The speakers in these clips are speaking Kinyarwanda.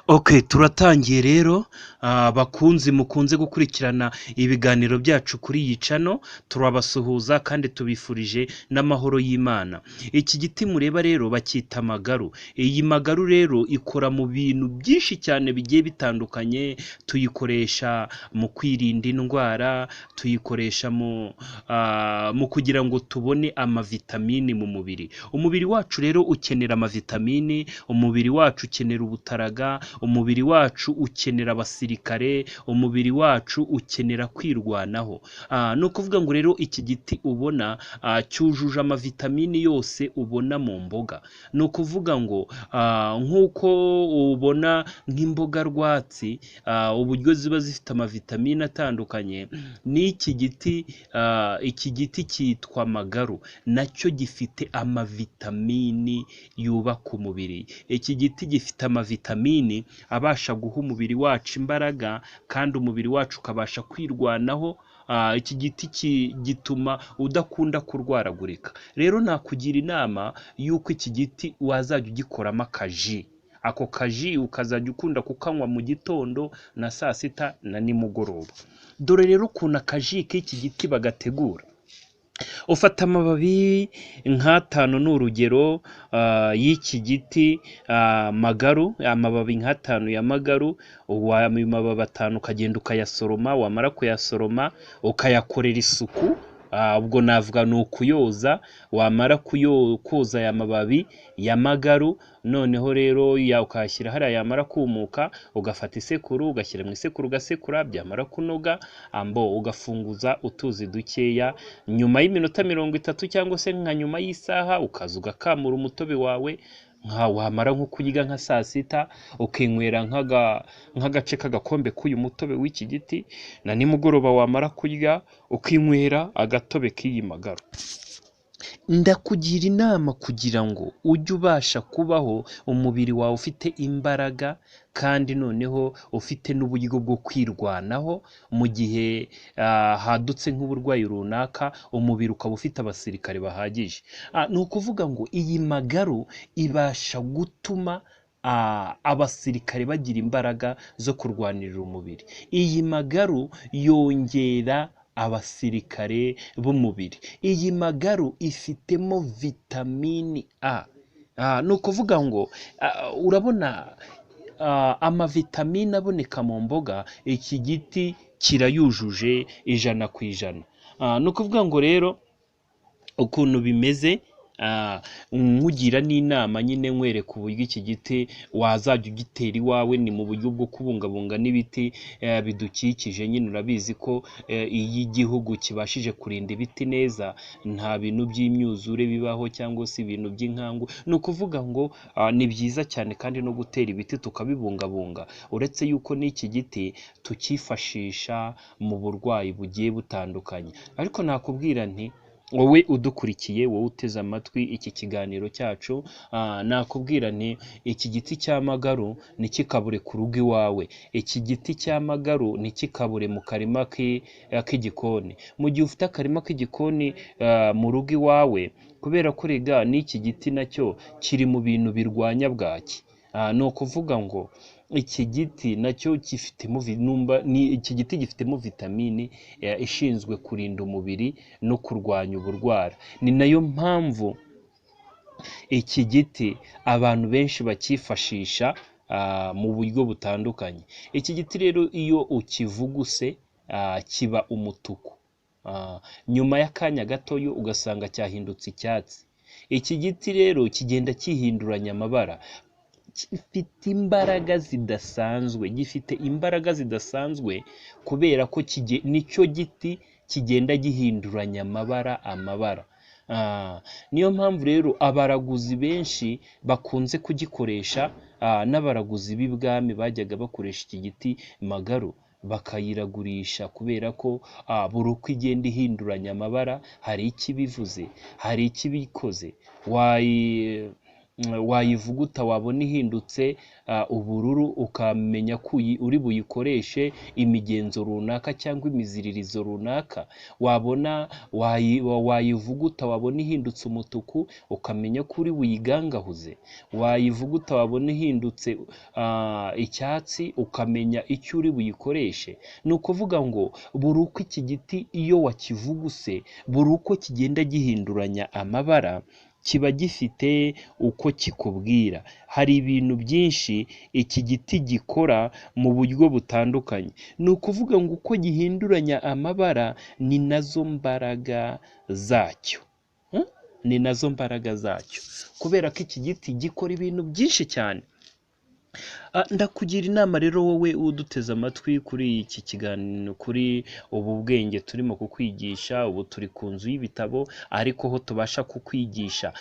Okay, turatangiye rero bakunzi mukunze gukurikirana ibiganiro byacu kuri iyi channel, turabasuhuza kandi tubifurije n'amahoro y'Imana. Iki giti mureba rero bacyita magaru. Iyi magaru rero ikora mu bintu byinshi cyane bigiye bitandukanye, tuyikoresha mu kwirinda indwara, tuyikoresha mu kugira ngo tubone amavitamini mu mubiri. Umubiri wacu rero ukenera amavitamini, umubiri wacu ukenera ubutaraga, umubiri wacu ukenera abasirikare, umubiri wacu ukenera kwirwanaho. Ni ukuvuga ngo rero iki giti ubona cyujuje amavitamini yose ubona mu mboga. Ni ukuvuga ngo nk'uko ubona nk'imboga rwatsi uburyo ziba zifite amavitamini atandukanye, n'iki giti iki giti cyitwa magaru nacyo gifite amavitamini yubaka umubiri. Iki giti gifite amavitamini abasha guha umubiri wacu imbaraga kandi umubiri wacu ukabasha kwirwanaho. Iki giti gituma udakunda kurwaragurika. Rero nakugira inama y'uko iki giti wazajya ugikoramo akaji. Ako kaji ukazajya ukunda kukanywa mu gitondo na saa sita na nimugoroba. Dore rero ukuntu akaji k'iki giti bagategura. Ufata amababi nk'atanu ni urugero y'iki giti magaru, amababi nk'atanu ya magaru, amababi atanu ukagenda ukayasoroma, wamara kuyasoroma ukayakorera isuku. Ubwo navuga ni ukuyoza, wamara koza aya mababi ya magaru, noneho rero ukayashyira hariya, yamara kumuka ugafata isekuru ugashyira mu isekuru ugasekura, byamara kunoga ugafunguza utuzi dukeya. Nyuma y'iminota 30 cyangwa se nka nyuma y'isaha ukaza ugakamura umutobe wawe. Wamara nko kurya nka saa sita ukinywera nk'agace k'agakombe k'uyu mutobe w'iki giti, na nimugoroba wamara kurya ukinywera agatobe k'iyi magaru. Ndakugira inama kugira ngo ujye ubasha kubaho umubiri wawe ufite imbaraga kandi noneho ufite n'uburyo bwo kwirwanaho mu gihe hadutse nk'uburwayi runaka, umubiri ukaba ufite abasirikare bahagije. Ni ukuvuga ngo iyi magaru ibasha gutuma abasirikare bagira imbaraga zo kurwanirira umubiri. Iyi magaru yongera abasirikare b'umubiri. Iyi magaru ifitemo vitamini A. Ni ukuvuga ngo urabona amavitamini aboneka mu mboga, iki giti kirayujuje 100%. Ni ukuvuga ngo rero ukuntu bimeze, nkugira n'inama nyine nkwereka uburyo iki giti wazajya ugitera iwawe, ni mu buryo bwo kubungabunga n'ibiti bidukikije. Nyine urabizi ko iyo igihugu kibashije kurinda ibiti neza, nta bintu by'imyuzure bibaho cyangwa se ibintu by'inkangu. Ni ukuvuga ngo ni byiza cyane kandi no gutera ibiti tukabibungabunga. Uretse yuko n'iki giti tukifashisha mu burwayi bugiye butandukanye. Ariko nakubwira nti wowe udukurikiye, wowe uteze amatwi iki kiganiro cyacu, nakubwira nti iki giti cya magaru ntikikabure ku rugo iwawe. Iki giti cya magaru ntikikabure mu karima k'igikoni. Mu gihe ufite akarima k'igikoni mu rugo iwawe, kubera ko rega n'iki giti nacyo kiri mu bintu birwanya bwaki. Ni ukuvuga ngo iki giti nacyo gifitemo vitamini ishinzwe kurinda umubiri no kurwanya uburwara. Ni nayo mpamvu iki giti abantu benshi bakifashisha mu buryo butandukanye. Iki giti rero iyo ukivuguse kiba umutuku, nyuma y'akanya gatoyo ugasanga cyahindutse icyatsi. Iki giti rero kigenda kihinduranya amabara. Gifite imbaraga zidasanzwe kubera ko nicyo giti kigenda gihinduranya amabara. Niyo mpamvu rero abaraguzi benshi bakunze kugikoresha, n'abaraguzi b'ibwami bajyaga bakoresha iki giti magaru bakayiragurisha, kubera ko buri uko igenda ihinduranya amabara hari ikibivuze, hari ikibikoze. wayivuguta wabona ihindutse ubururu, ukamenya ko uri buyikoreshe imigenzo runaka cyangwa imiziririzo runaka. Wabona wayivuguta wabona ihindutse umutuku, ukamenya ko uri buyigangahuze. Wayivuguta wabona ihindutse icyatsi, ukamenya icyo uri buyikoreshe. Ni ukuvuga ngo buri uko iki giti iyo wakivuguse, buri uko kigenda gihinduranya amabara, kiba gifite uko kikubwira. Hari ibintu byinshi iki giti gikora mu buryo butandukanye. Ni ukuvuga ngo uko gihinduranya amabara ni nazo mbaraga zacyo. Ni nazo mbaraga zacyo, kubera ko iki giti gikora ibintu byinshi cyane. Ndakugira inama rero wowe uduteze amatwi kuri iki kiganiro, kuri ubu bwenge turimo kukwigisha. Ubu turi ku nzu y'ibitabo, ariko ho tubasha kukwigisha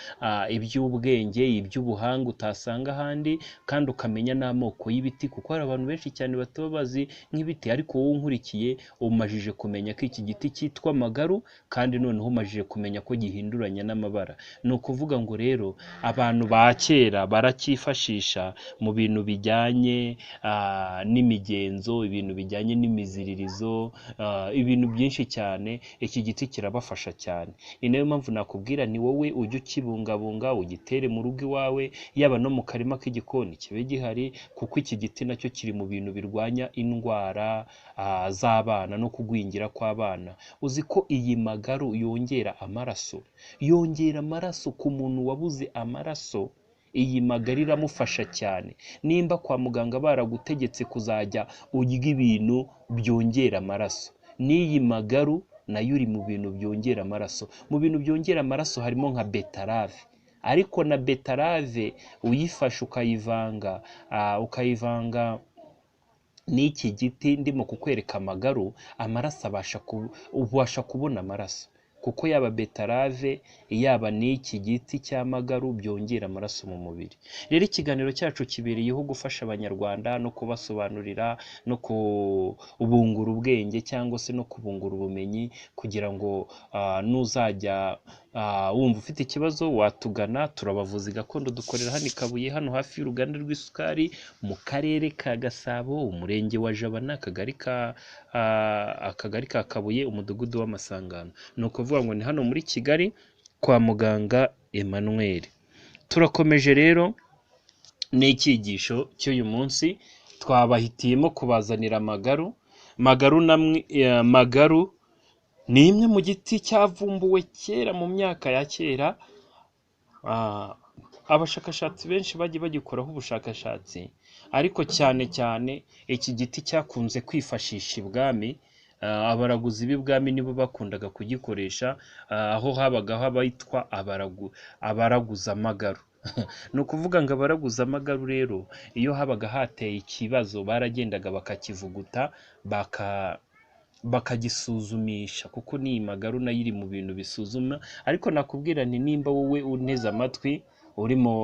iby'ubwenge, iby'ubuhanga utasanga ahandi, kandi ukamenya n'amoko y'ibiti, kuko hari abantu benshi cyane bataba bazi nk'ibiti. Ariko wowe unkurikiye umajije kumenya ko iki giti cyitwa amagaru, kandi noneho umajije kumenya ko gihinduranya n'amabara. Ni ukuvuga ngo rero abantu ba kera baracyifashisha mu bintu bijyanye n'imigenzo, ibintu bijyanye n'imiziririzo, ibintu byinshi cyane. Iki giti kirabafasha cyane. Ni nayo mpamvu nakubwira ni wowe ujye ukibungabunga, ugitere mu rugo iwawe, yaba no mu karima k'igikoni kibe gihari, kuko iki giti nacyo kiri mu bintu birwanya indwara z'abana no kugwingira kw'abana. Uzi ko iyi magaru yongera amaraso, yongera amaraso ku muntu wabuze amaraso. Iyi magari iramufasha cyane. Nimba kwa muganga baragutegetse kuzajya urya ibintu byongera amaraso, n'iyi magaru nayo uri mu bintu byongera amaraso. Mu bintu byongera amaraso harimo nka betarave, ariko na betarave uyifashe ukayivanga n'iki giti ndimo kukwereka amagaru, amaraso ubasha kubona amaraso, kuko yaba betarave yaba n'iki giti cy'amagaru byongera amaraso mu mubiri. Rero ikiganiro cyacu kibereyeho gufasha abanyarwanda no kubasobanurira no kubungura ubwenge, cyangwa se no kubungura ubumenyi, kugira ngo nuzajya wumva ufite ikibazo watugana. Turabavuzi gakondo, dukorera hano i Kabuye, hano hafi y'uruganda rw'isukari, mu karere ka Gasabo, umurenge wa Jabana, akagari ka Kabuye, umudugudu w'Amasangano. Ni ukuvuga ngo ni hano muri Kigali kwa muganga Emmanuel. Turakomeje rero n'icyigisho cy'uyu munsi. Twabahitiyemo kubazanira amagaru. Magaru ni imwe mu giti cyavumbuwe kera, mu myaka ya kera. Abashakashatsi benshi bagiye bagikoraho ubushakashatsi, ariko cyane cyane iki giti cyakunze kwifashisha ibwami. Abaraguzi b'ibwami nibo bakundaga kugikoresha, aho habagaho abayitwa abaraguza amagaru. Ni ukuvuga ngo abaraguza amagaru rero, iyo habaga hateye ikibazo baragendaga bakakivuguta bakagisuzumisha, kuko n'iyi magaru nayo iri mu bintu bisuzuma. Ariko nakubwira nti nimba wowe unteze amatwi urimo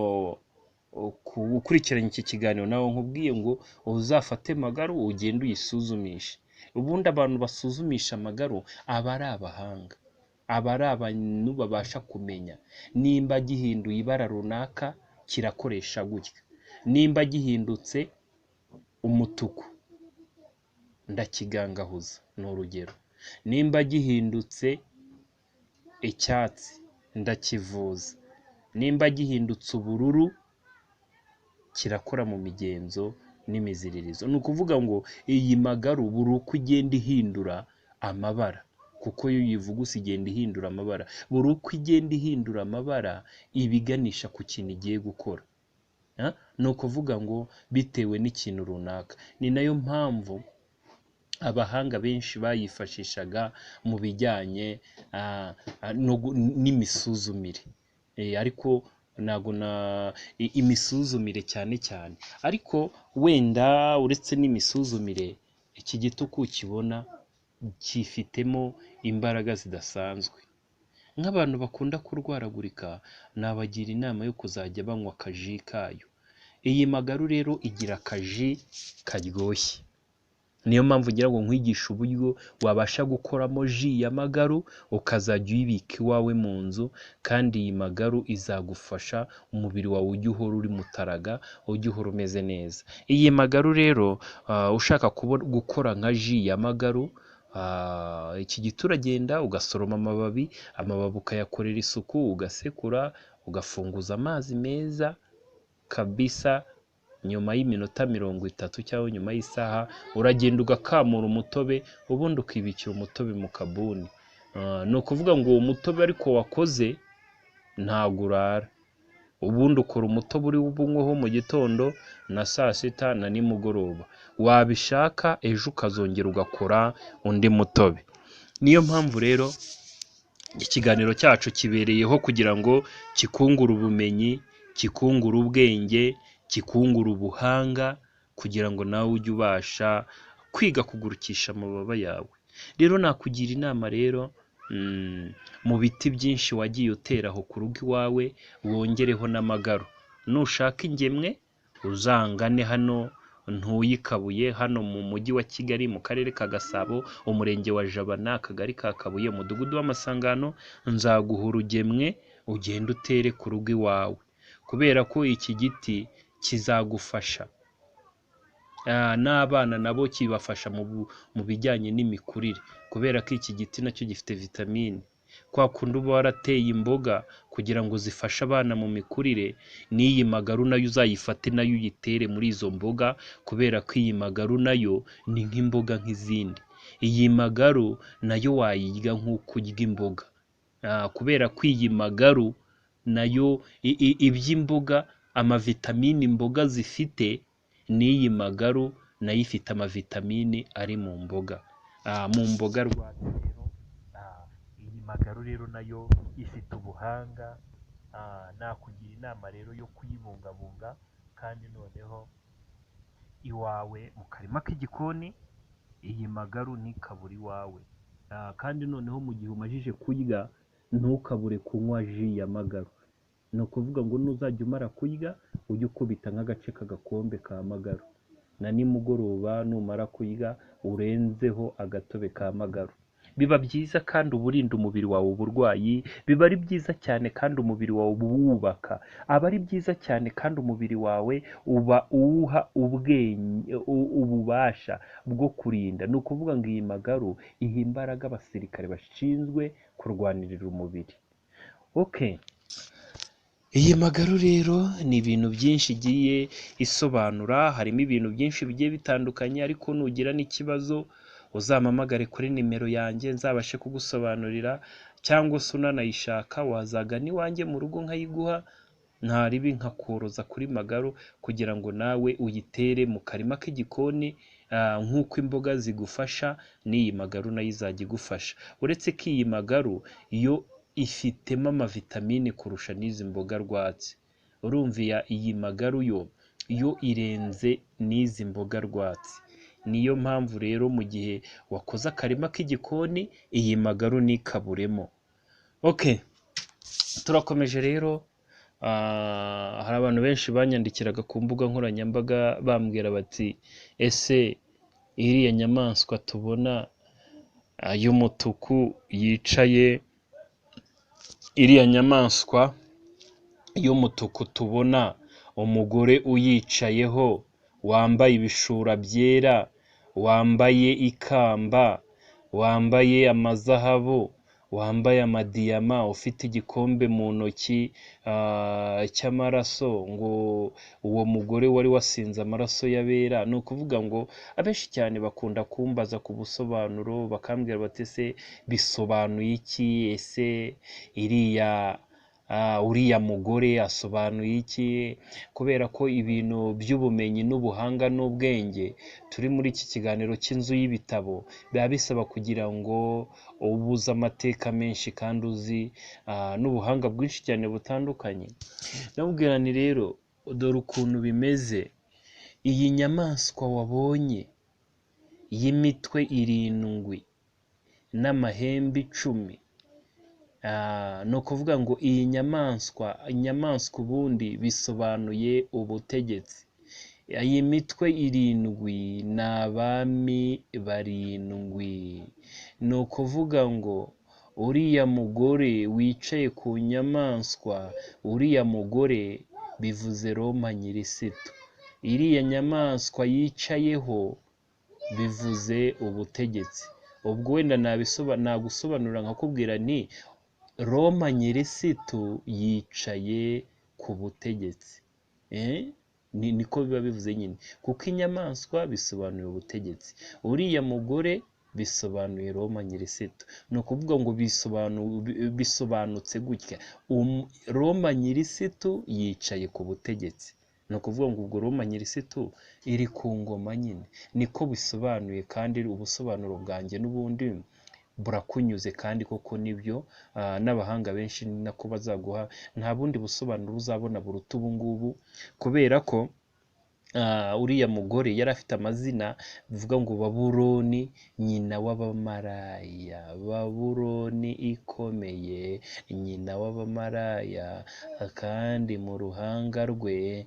gukurikiranya iki kiganiro, nawe nkubwiye ngo uzafate magaru ugende uyisuzumishe. Ubundi abantu basuzumisha amagaru aba ari abahanga, aba ari abantu babasha kumenya nimba gihinduye ibara runaka kirakoresha gutya, nimba gihindutse umutuku ndakigangahuza, ni urugero. Nimba gihindutse icyatsi ndakivuza, nimba gihindutse ubururu kirakora mu migenzo n'imiziririzo. Ni ukuvuga ngo iyi magaru buri uko igenda ihindura amabara, kuko iyo uyivuguse igenda ihindura amabara, buri uko igenda ihindura amabara ibiganisha ku kintu igiye gukora. Ni ukuvuga ngo bitewe n'ikintu runaka. Ni nayo mpamvu abahanga benshi bayifashishaga mu bijyanye n'imisuzumire, ariko ntabwo imisuzumire cyane cyane. Ariko wenda uretse n'imisuzumire, iki giti uko ukibona cyifitemo imbaraga zidasanzwe. Nk'abantu bakunda kurwaragurika, nabagira inama yo kuzajya banywa akaji kayo. Iyi magaru rero igira akaji karyoshye. niyo mpamvu ngira ngo nkwigishe uburyo wabasha gukoramo ji ya magaru ukazajya uyibika iwawe mu nzu, kandi iyi magaru izagufasha umubiri wawe ujye uhora uri mutaraga, ujye uhora umeze neza. Iyi magaru rero ushaka gukora nka ji ya magaru, iki giti uragenda ugasoroma amababi ukayakorera isuku, ugasekura, ugafunguza amazi meza kabisa. Nyuma y'iminota 30 cyangwa nyuma y'isaha uragenda ugakamura umutobe, ubundi ukibikira umutobe mu kabuni. Ni ukuvuga ngo uwo mutobe ariko wakoze ntabwo urara, ubundi ukora umutobe uri bunyweho mu gitondo na saa sita na nimugoroba, wabishaka ejo ukazongera ugakora undi mutobe. Niyo mpamvu rero ikiganiro cyacu kibereyeho kugira ngo kikungure ubumenyi, kikungure ubwenge, kikungura ubuhanga, kugira ngo nawe ujye ubasha kwiga kugurukisha amababa yawe. Rero nakugira inama rero, mu biti byinshi wagiye uteraho ku rugo iwawe wongereho n'amagaru. Nushaka ingemwe uzangane hano ntuye Kabuye, hano mu mujyi wa Kigali, mu karere ka Gasabo, umurenge wa Jabana, akagari ka Kabuye, umudugudu w'Amasangano, nzaguha urugemwe ugenda utere ku rugo iwawe, kubera ko iki giti kizagufasha. N'abana nabo kibafasha mu bijyanye n'imikurire, kubera ko iki giti nacyo gifite vitamine. Kwa kundi uba warateye imboga kugira ngo zifashe abana mu mikurire, n'iyi magaru nayo uzayifate nayo uyitere muri izo mboga, kubera ko iyi magaru nayo ni nk'imboga nk'izindi. Iyi magaru nayo wayirya nk'uko urya imboga, kubera ko iyi magaru nayo iby'imboga, amavitamini imboga zifite, n'iyi magaru nayo ifite amavitamini ari mu mboga, mu mboga rwatsi. Rero iyi magaru rero nayo ifite ubuhanga, nakugira inama rero yo kuyibungabunga, kandi noneho iwawe mu karima k'igikoni iyi magaru ntikabure iwawe, kandi noneho mu gihe umajije kurya ntukabure kunywa ji ya magaru. Ni ukuvuga ngo nuzajya umara kurya ujye ukubita nk'agace k'agakombe ka magaru, na nimugoroba numara kurya urenzeho agatobe ka magaru. Biba byiza kandi uba urinda umubiri wawe uburwayi, biba ari byiza cyane kandi umubiri wawe uba uwubaka, aba ari byiza cyane kandi umubiri wawe uba uwuha ububasha bwo kurinda. Ni ukuvuga ngo iyi magaru iha imbaraga abasirikare bashinzwe kurwanirira umubiri. Iyi magaru rero ni ibintu byinshi igiye isobanura, harimo ibintu byinshi bigiye bitandukanye, ariko nugira n'ikibazo uzampamagare kuri nimero yanjye nzabashe kugusobanurira, cyangwa se unanayishaka wazagana iwanjye mu rugo nkayiguha, ntaribi nkakoroza kuri magaru, kugira ngo nawe uyitere mu karima k'igikoni, nk'uko imboga zigufasha n'iyi magaru nayo izajya igufasha. Uretse ko iyi magaru yo ifitemo amavitamine kurusha n'izi mboga rwatsi. Urumva iyi magaru yo irenze n'izi mboga rwatsi. Niyo mpamvu rero mu gihe wakoze akarima k'igikoni iyi magaru ntikaburemo. Turakomeje rero. Hari abantu benshi banyandikiraga ku mbuga nkoranyambaga bambwira bati, ese iriya nyamaswa tubona y'umutuku yicaye, iriya nyamaswa y'umutuku tubona umugore uyicayeho, wambaye ibishura byera, wambaye ikamba, wambaye amazahabu, wambaye amadiyama, ufite igikombe mu ntoki cy'amaraso, ngo uwo mugore wari wasinze amaraso y'abera. Ni ukuvuga ngo abenshi cyane bakunda kumbaza ku busobanuro, bakambwira bati ese bisobanuye iki, ese uriya mugore asobanuye iki? Kubera ko ibintu by'ubumenyi n'ubuhanga n'ubwenge turi muri iki kiganiro cy'inzu y'ibitabo biba bisaba kugira ngo ubuze amateka menshi kandi uzi n'ubuhanga bwinshi cyane butandukanye. Ndamubwira nti rero dore ukuntu bimeze. Iyi nyamaswa wabonye y'imitwe 7 n'amahembe 10, ni ukuvuga ngo iyi nyamaswa ubundi bisobanuye ubutegetsi. iyi mitwe irindwi ni abami barindwi. Ni ukuvuga ngo uriya mugore wicaye ku nyamaswa, uriya mugore bivuze Roma nyirisitu. Iriya nyamaswa yicayeho bivuze ubutegetsi. Ubwo wenda nagusobanura nkakubwira nti Roma nyirisitu yicaye ku butegetsi. Niko biba bivuze nyine, kuko inyamaswa bisobanuye ubutegetsi, uriya mugore bisobanuye Roma nyirisitu. Ni ukuvuga ngo bisobanutse gutya, Roma nyirisitu yicaye ku butegetsi. Ni ukuvuga ngo ubwo Roma nyirisitu iri ku ngoma nyine, niko bisobanuye. kandi ubusobanuro bwanjye n'ubundi burakunyuze, kandi koko nibyo. N'abahanga benshi ni nako bazaguha, nta bundi busobanuro uzabona buruta ubu ngubu, kubera ko uriya mugore yari afite amazina bivuga ngo Babuloni nyina w'abamaraya, Babuloni ikomeye nyina w'abamaraya, kandi mu ruhanga rwe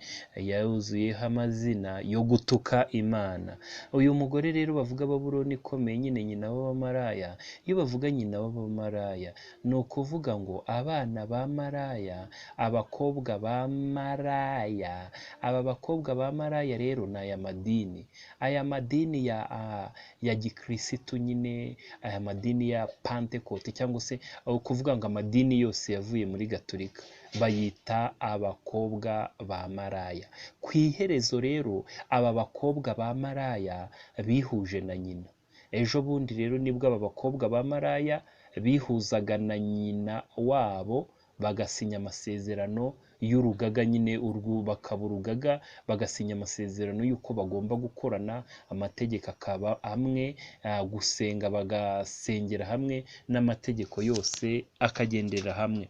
yuzuyeho amazina yo gutuka Imana. Uyu mugore rero bavuga Babuloni ikomeye nyine nyina w'abamaraya, iyo bavuga nyina w'abamaraya ni ukuvuga ngo abana ba maraya, abakobwa ba maraya. Aba bakobwa ba maraya rero ni aya madini, aya madini ya gikirisitu nyine, aya madini ya Pentecote, cyangwa se kuvuga ngo amadini yose yavuye muri Gatolika bayita abakobwa ba maraya. Ku iherezo rero aba bakobwa ba maraya bihuje na nyina. Ejo bundi rero nibwo aba bakobwa ba maraya bihuzaga na nyina wabo, bagasinya amasezerano y'urugaga nyine, bakaba urugaga, bagasinya amasezerano y'uko bagomba gukorana, amategeko akaba amwe, gusenga bagasengera hamwe, n'amategeko yose akagendera hamwe.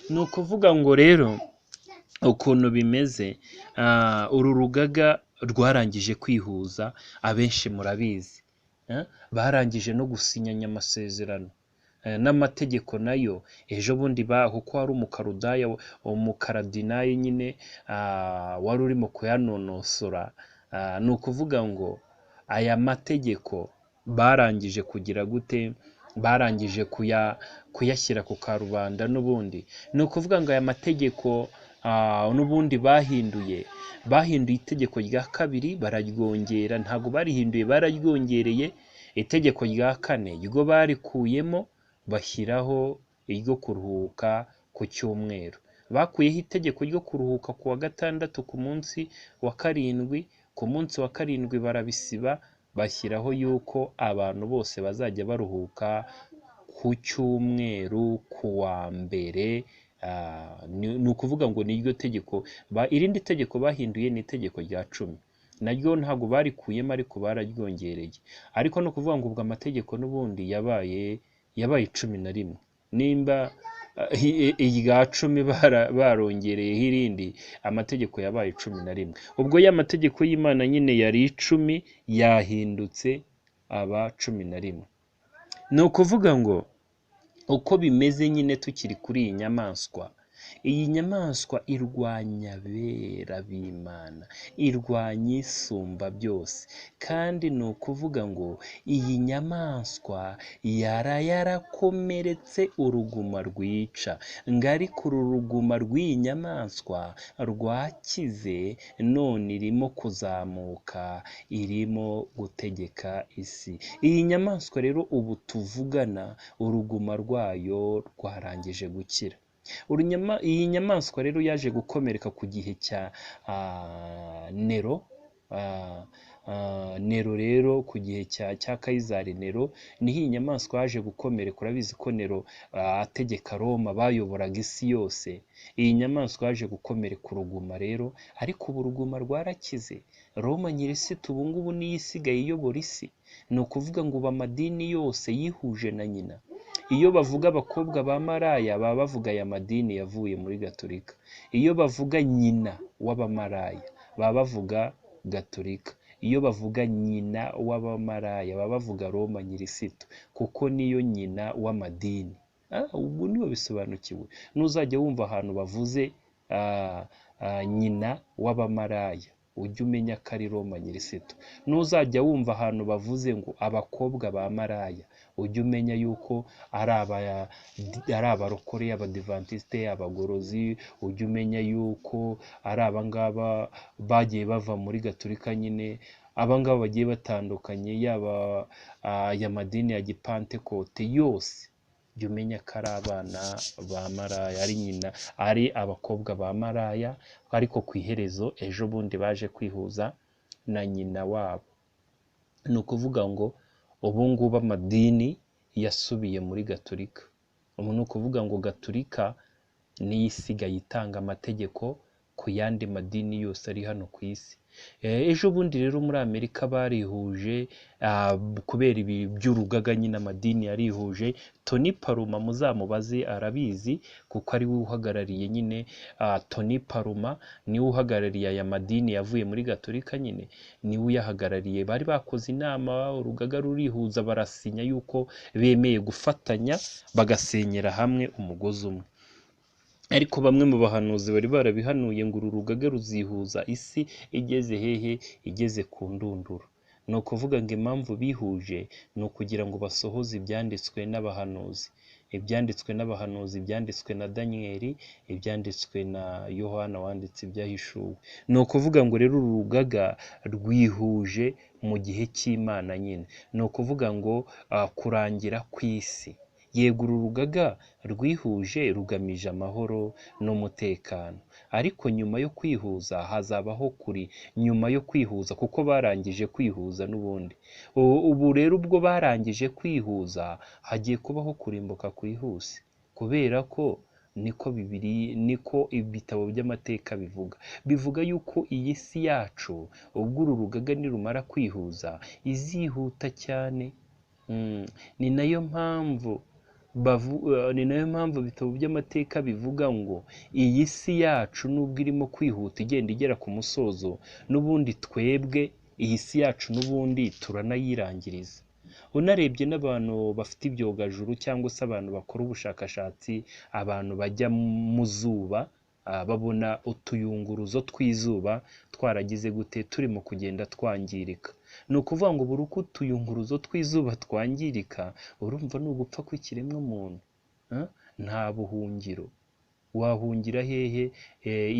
Ni ukuvuga ngo rero ukuntu bimeze, uru rugaga rwarangije kwihuza, abenshi murabizi, barangije no gusinyanya amasezerano n'amategeko nayo. Ejo bundi kuko hari umukaradinayi nyine wari urimo kuyanonosora. Ni ukuvuga ngo aya mategeko barangije kugira gute, barangije kuyashyira ku karubanda. N'ubundi ni ukuvuga ngo aya mategeko n'ubundi bahinduye itegeko rya kabiri bararyongera, ntabwo barihinduye, bararyongereye. Itegeko rya kane ryo barikuyemo bashyiraho iryo kuruhuka ku cyumweru. Bakuyeho itegeko ryo kuruhuka ku wa gatandatu ku munsi wa karindwi, ku munsi wa karindwi barabisiba, bashyiraho yuko abantu bose bazajya baruhuka ku cyumweru ku wa mbere. Ni ukuvuga ngo niryo tegeko. Irindi tegeko bahinduye ni itegeko rya 10, naryo ntabwo barikuyemo ariko bararyongereye. Ariko no kuvuga ngo ubwo amategeko n'ubundi yabaye 11. Nimba irya 10 barongereyeho irindi, amategeko yabaye 11. Ubwo ya mategeko y'Imana nyine yari 10 yahindutse aba 11. Ni ukuvuga ngo uko bimeze nyine, tukiri kuri iyi nyamaswa, iyi nyamaswa irwanya abera b'Imana, irwanya isumba byose. Kandi ni ukuvuga ngo iyi nyamaswa yarakomeretse uruguma rwica, ngo ariko uru ruguma rw'iyi nyamaswa rwakize, none irimo kuzamuka, irimo gutegeka isi. Iyi nyamaswa rero ubu tuvugana, uruguma rwayo rwarangije gukira. Iyi nyamaswa rero yaje gukomereka ku gihe cya Nero. Nero rero ku gihe cya Kayizari Nero niho iyi nyamaswa yaje gukomereka. Urabizi ko Nero ategeka Roma, bayoboraga isi yose. Iyi nyamaswa yaje gukomereka uruguma rero, ariko ubu uruguma rwarakize. Roma nyirisitu ubu ngubu niyo isigaye iyobora isi. Ni ukuvuga ngo ubu amadini yose yihuje na nyina. Iyo bavuga abakobwa ba maraya baba bavuga aya madini yavuye muri Gatolika. Iyo bavuga nyina w'abamaraya baba bavuga Gatolika. Iyo bavuga nyina w'abamaraya baba bavuga Roma nyirisitu, kuko niyo nyina w'amadini. Ubu nibo bisobanukiwe. N'uzajya wumva ahantu bavuze nyina w'abamaraya, ujye umenya ko ari Roma nyirisitu. N'uzajya wumva ahantu bavuze ngo abakobwa ba maraya, ujye umenya yuko ari abarokore, abadivantisite, abagorozi. Ujye umenya yuko ari abangaba bagiye bava muri gaturika nyine, abangaba bagiye batandukanye, yaba aya madini ya gipantekote yose. Jya umenya ko ari abana ba maraya, ari nyina, ari abakobwa ba maraya, ariko ku iherezo ejo bundi baje kwihuza na nyina wabo. Ni ukuvuga ngo ubu ngubu amadini yasubiye muri gaturika. Ubu ni ukuvuga ngo gaturika niyo isigaye itanga amategeko ku yandi madini yose ari hano ku isi. Ejo bundi rero muri Amerika barihuje kubera ibi by'urugaga nyine, amadini yarihuje. Tony Paluma muzamubaze arabizi, kuko ari we uhagarariye nyine, Tony Paluma niwe uhagarariye aya madini yavuye muri gaturika nyine, niwe uyahagarariye. Bari bakoze inama, urugaga rurihuza, barasinya yuko bemeye gufatanya bagasenyera hamwe umugozi umwe. Ariko bamwe mu bahanuzi bari barabihanuye ngo uru rugaga ruzihuza isi igeze hehe? Igeze ku ndunduro. Ni ukuvuga ngo impamvu bihuje ni ukugira ngo basohoze ibyanditswe n'abahanuzi. Ibyanditswe n'abahanuzi byanditswe na Daniyeli, ibyanditswe na Yohana wanditse ibyahishuwe. Ni ukuvuga ngo rero uru rugaga rwihuje mu gihe cy'Imana nyine. Ni ukuvuga ngo kurangira kw'isi. Yego uru rugaga rwihuje rugamije amahoro n'umutekano, ariko nyuma yo kwihuza hazabaho nyuma yo kwihuza, kuko barangije kwihuza n'ubundi. Ubu rero ubwo barangije kwihuza hagiye kubaho kurimbuka kwihuse, kubera ko niko ibitabo by'amateka bivuga yuko iyi si yacu ubwo uru rugaga nirumara kwihuza izihuta cyane. Ni nayo mpamvu ibitabo by'amateka bivuga ngo iyi si yacu nubwo irimo kwihuta igenda igera ku musozo, n'ubundi twebwe iyi si yacu n'ubundi turanayirangiriza. Unarebye n'abantu bafite ibyogajuru cyangwa se abantu bakora ubushakashatsi, abantu bajya mu zuba, babona utuyunguruzo tw'izuba twaragize gute, turimo kugenda twangirika. Ni ukuvuga ngo buri uko utuyunguruzo tw'izuba twangirika, urumva ni ugupfa kw'ikiremwa muntu. Nta buhungiro. Wahungira hehe?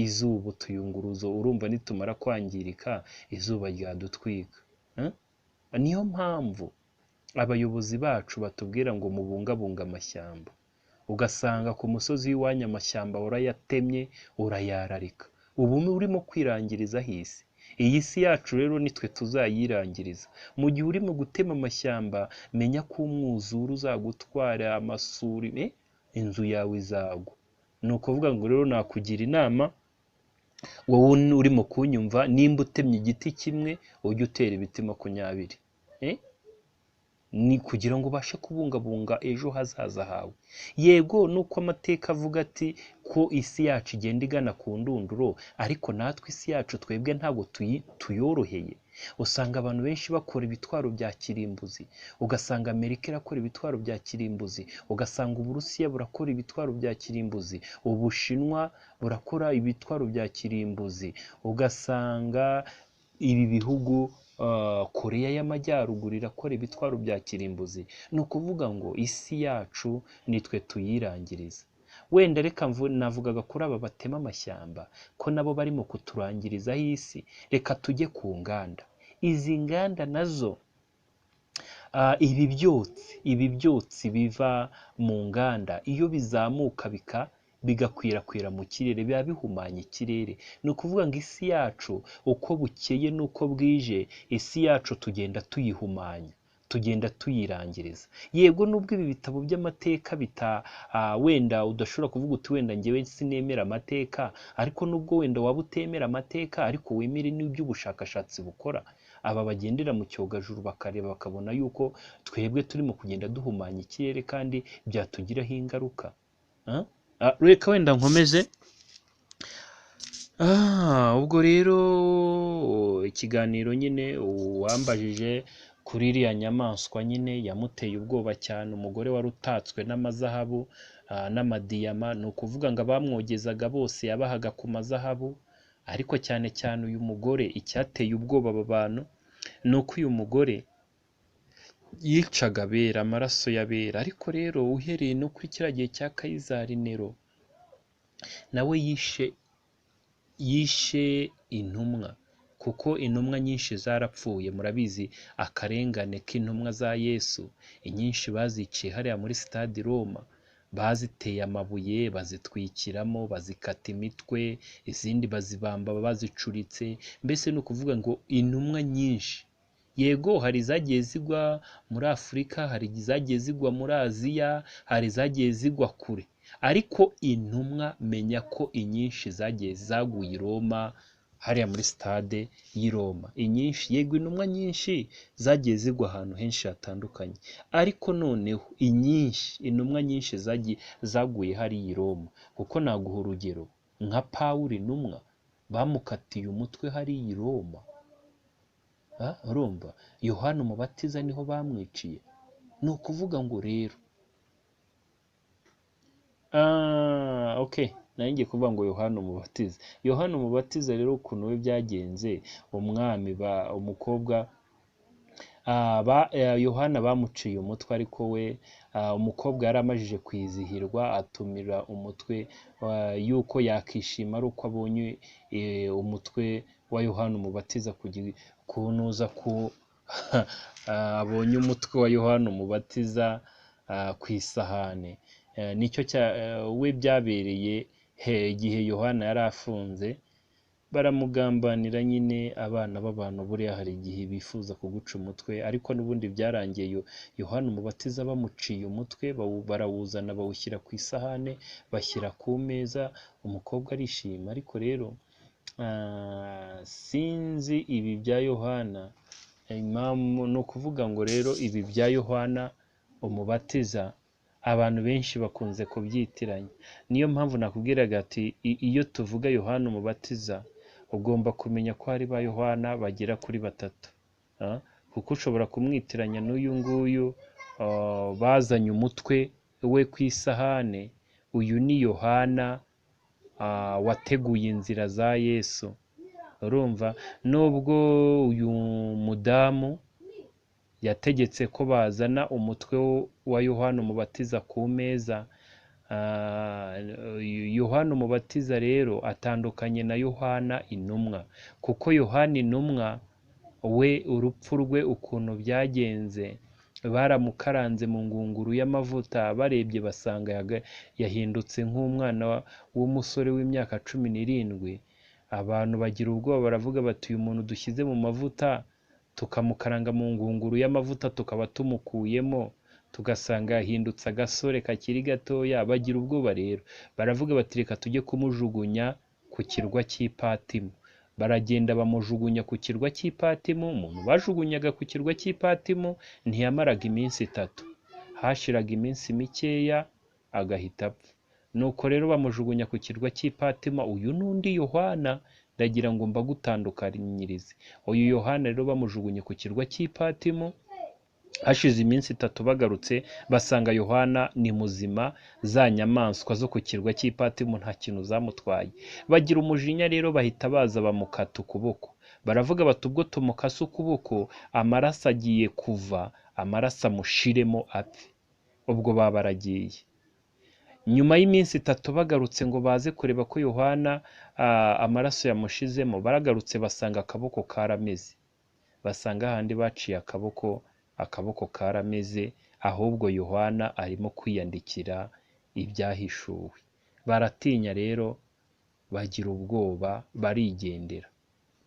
Izuba, utuyunguruzo, urumva nitumara kwangirika izuba ryadutwika. Niyo mpamvu abayobozi bacu batubwira ngo mubungabunga amashyamba. Ugasanga ku musozi w'iwanyu amashyamba urayatemye, urayararika. Ubu urimo kwirangirizaho isi. Iyi si yacu rero nitwe tuzayirangiriza. Mu gihe urimo gutema amashyamba, menya ko umwuzure uzagutwara, amasuri, inzu yawe izagwa. Ni ukuvuga ngo rero nakugira inama, wowe urimo kunyumva, nimba utemye igiti kimwe ujye utera ibiti 20. Ni kugira ngo ubashe kubungabunga ejo hazaza hawe. Yego nuko amateka avuga ati ko isi yacu igenda igana ku ndunduro, ariko natwe isi yacu twebwe ntabwo tuyoroheye. Usanga abantu benshi bakora ibitwaro bya kirimbuzi, ugasanga Amerika irakora ibitwaro bya kirimbuzi, ugasanga Uburusiya burakora ibitwaro bya kirimbuzi, Ubushinwa burakora ibitwaro bya kirimbuzi, ugasanga ibi bihugu Koreya y'Amajyaruguru irakora ibitwaro bya kirimbuzi. Ni ukuvuga ngo isi yacu nitwe tuyirangiriza. Wenda reka navugaga kuri aba batema amashyamba ko nabo barimo kuturangirizaho isi. Reka tujye ku nganda. Izi nganda nazo, ibi byotsi biva mu nganda iyo bizamuka bigakwirakwira mu kirere, biba bihumanya ikirere. Ni ukuvuga ngo isi yacu uko bukeye n'uko bwije, isi yacu tugenda tuyihumanya, tugenda tuyirangiriza. Yego nubwo ibi bitabo by'amateka wenda udashobora kuvuga uti wenda njyewe sinemera amateka, ariko nubwo wenda waba utemera amateka, ariko wemere n'iby'ubushakashatsi bukora. Aba bagendera mu cyogajuru bakareba bakabona yuko twebwe turimo kugenda duhumanya ikirere kandi byatugiraho ingaruka. Reka wenda nkomeze. Ubwo rero ikiganiro nyine uwambajije kuri iriya nyamaswa nyine yamuteye ubwoba cyane, umugore wari utatswe n'amazahabu n'amadiyama. Ni ukuvuga ngo abamwogezaga bose yabahaga ku mazahabu, ariko cyane cyane uyu mugore icyateye ubwoba aba bantu ni uko uyu mugore yicaga abera, amaraso y'abera. Ariko rero uhereye no kuri kiriya gihe cya Kayizari Nero, nawe yishe intumwa, kuko intumwa nyinshi zarapfuye. Murabizi akarengane k'intumwa za Yesu, inyinshi baziciye hariya muri sitade i Roma, baziteye amabuye bazitwikiramo, bazikata imitwe, izindi bazibamba bazicuritse. Mbese ni ukuvuga ngo intumwa nyinshi, yego hari izagiye zigwa muri Afurika, hari izagiye zigwa muri Aziya, hari izagiye zigwa kure, ariko intumwa menya ko inyinshi zaguye i Roma, hariya muri sitade y'i Roma. Inyinshi, yego intumwa nyinshi zagiye zigwa ahantu henshi hatandukanye, ariko noneho intumwa nyinshi zaguye hariya i Roma. Kuko naguha urugero nka Pawulo intumwa, bamukatiye umutwe hariya i Roma. Urumva, Yohana Umubatiza niho bamwiciye. Ni ukuvuga ngo rero nari ngiye kuvuga ngo Yohana Umubatiza. Yohana Umubatiza rero ukuntu we byagenze, umwami umukobwa Yohana bamuciye umutwe, ariko we umukobwa yari amajije kwizihirwa, atumira umutwe yuko yakishima ari uko abonye umutwe wa Yohana Umubatiza kunuza abonye umutwe wa Yohana Umubatiza ku isahane. Nicyo we byabereye igihe Yohana yari afunze, baramugambanira nyine. Abana b'abantu buriya hari igihe bifuza kuguca umutwe, ariko n'ubundi byarangiye Yohana Umubatiza bamuciye umutwe, barawuzana bawushyira ku isahane, bashyira ku meza, umukobwa arishima. Ariko rero sinzi ibi bya Yohana, ni ukuvuga ngo rero ibi bya Yohana Umubatiza abantu benshi bakunze kubyitiranya. Niyo mpamvu nakubwiraga ati iyo tuvuga Yohana Umubatiza ugomba kumenya ko hari ba Yohana bagera kuri batatu, kuko ushobora kumwitiranya n'uyu nguyu bazanye umutwe we ku isahane. Uyu ni Yohana wateguye inzira za Yesu. Urumva, nubwo uyu mudamu yategetse ko bazana umutwe wa Yohana Umubatiza ku meza, Yohana Umubatiza rero atandukanye na Yohana intumwa, kuko Yohana intumwa we urupfu rwe ukuntu byagenze, baramukaranze mu ngunguru y'amavuta, barebye basanga yahindutse nk'umwana w'umusore w'imyaka 17. Abantu bagira ubwoba, baravuga bati uyu muntu dushyize mu mavuta tukamukaranga mu ngunguru y'amavuta tukaba tumukuyemo, tugasanga yahindutse agasore kakiri gatoya. Bagira ubwoba rero, baravuga bati reka tujye kumujugunya ku kirwa cy'Ipatimo. Baragenda bamujugunya ku kirwa cy'Ipatimo. Umuntu bajugunyaga ku kirwa cy'Ipatimo ntiyamaraga iminsi 3, hashiraga iminsi mikeya agahita apfa. Nuko rero bamujugunya ku kirwa cy'Ipatimo. Uyu n'undi Yohana, ndagira ngo mbagutandukanyirize. Uyu Yohana rero bamujugunye ku kirwa cy'Ipatimo, hashize iminsi 3 bagarutse basanga Yohana ni muzima, za nyamaswa zo ku kirwa cy'Ipatimo nta kintu zamutwaye. Bagira umujinya rero, bahita baza bamukata ukuboko. Baravuga bati ubwo tumukase ukuboko amaraso agiye kuva, amaraso amushiremo apfe. Ubwo babaragiye. Nyuma y'iminsi 3 bagarutse ngo baze kureba ko Yohana amaraso yamushizemo, baragarutse basanga akaboko karameze. Basanga handi baciye akaboko karameze, ahubwo Yohana arimo kwiyandikira ibyahishuwe. Baratinya rero, bagira ubwoba, barigendera.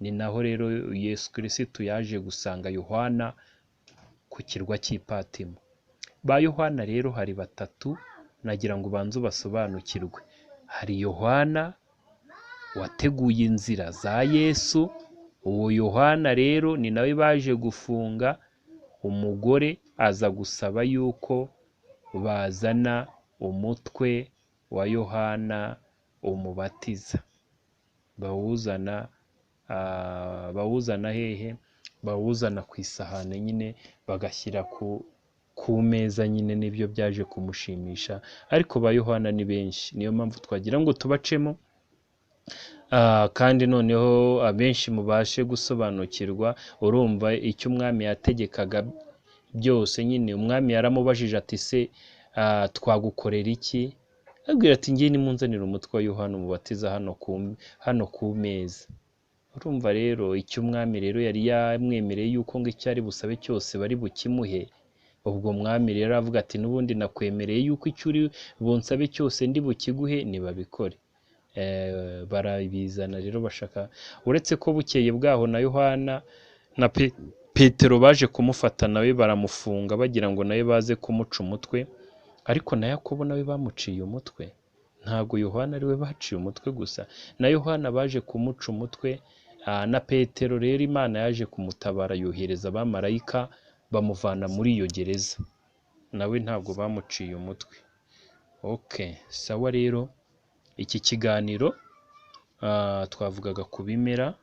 Ni naho rero Yesu Kristo yaje gusanga Yohana ku kirwa cy'Ipatimo. Ba Yohana rero hari batatu, nagira ngo ubanze basobanukirwe. Hari Yohana wateguye inzira za Yesu. Uwo Yohana rero ni nawe baje gufunga. Umugore aza gusaba yuko bazana umutwe wa Yohana Umubatiza. Bawuzana hehe? Bawuzana ku isahane nyine, bagashyira ku meza nyine. Nibyo byaje kumushimisha. Ariko ba Yohana ni benshi, niyo mpamvu twagira ngo tubacemo kandi noneho abenshi mubashe gusobanukirwa, urumva icyo umwami yategekaga byose. Nyine umwami yaramubajije ati se twagukorera iki? Abwira ati ngiye nimunzanire umutwe wa Yohana umubatiza hano ku meza. Urumva rero icyo umwami rero yari yamwemereye yuko ngo icyo ari busabe cyose bari bukimuhe. Ubwo mwami rero avuga ati n'ubundi nakwemereye yuko icyo uri bunsabe cyose ndi bukiguhe, nibabikore. Barabizana rero bashaka, uretse ko bukeye bwaho na Yohana na Petero baje kumufata nawe baramufunga bagira ngo nawe baze kumuca umutwe, ariko na Yakobo nawe bamuciye umutwe. Ntabwo Yohana ari we baciye umutwe gusa, na Yohana baje kumuca umutwe. Na Petero rero Imana yaje kumutabara, yohereza abamarayika bamuvana muri iyo gereza, nawe ntabwo bamuciye umutwe. Sawa rero, iki kiganiro twavugaga ku bimera